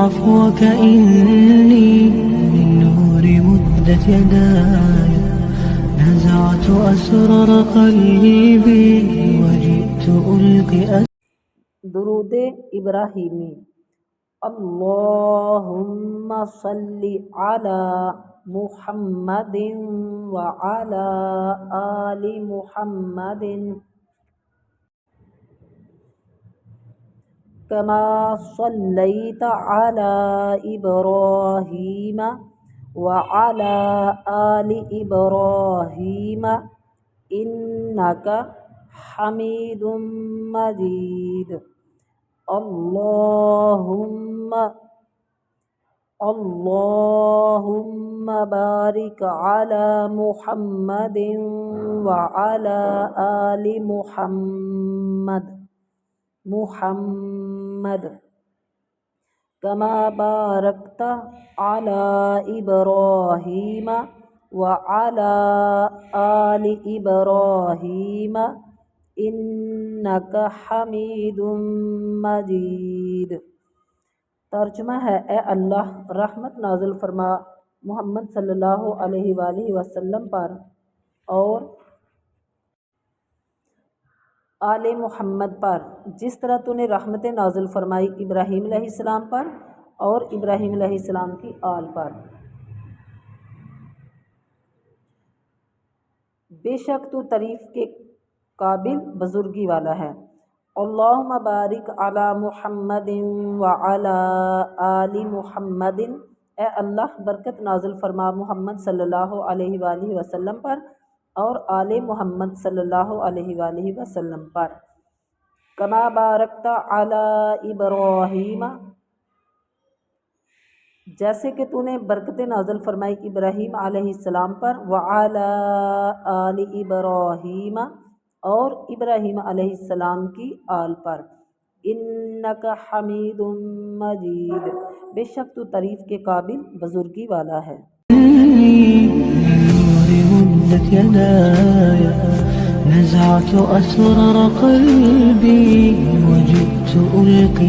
عفوك إني من نور مدت يداي نزعت أسرار قلبي وجئت ألقي درود ابراہیمی۔ اللہم صلی علی محمد وعلی آل محمد کما صلیت علی ابراہیم وعلی آل ابراہیم انک حمید مجید۔ اللہم بارک علی محمد وعلی آل محمد کما بارکت علی ابراہیم وعلی آل ابراہیم انک حمید مجید۔ ترجمہ ہے، اے اللہ رحمت نازل فرما محمد صلی اللہ علیہ وآلہ وسلم پر اور آل محمد پر جس طرح تو نے رحمت نازل فرمائی ابراہیم علیہ السلام پر اور ابراہیم علیہ السلام کی آل پر۔ بے شک تو تعریف کے قابل بزرگی والا ہے۔ اللہم بارک علی محمد وعلی آل محمد، اے اللہ برکت نازل فرما محمد صلی اللہ علیہ وآلہ وسلم پر اور آل محمد صلی اللہ علیہ وآلہ وسلم پر۔ کما بارکت علی ابراہیم، جیسے کہ تو نے برکت نازل فرمائی ابراہیم علیہ السلام پر، وعلی آل ابراہیم اور ابراہیم علیہ السلام کی آل پر، انک حمید مجید، بے شک تو تعریف کے قابل بزرگی والا ہے۔ نزعت أسرار قلبي وجئت ألقي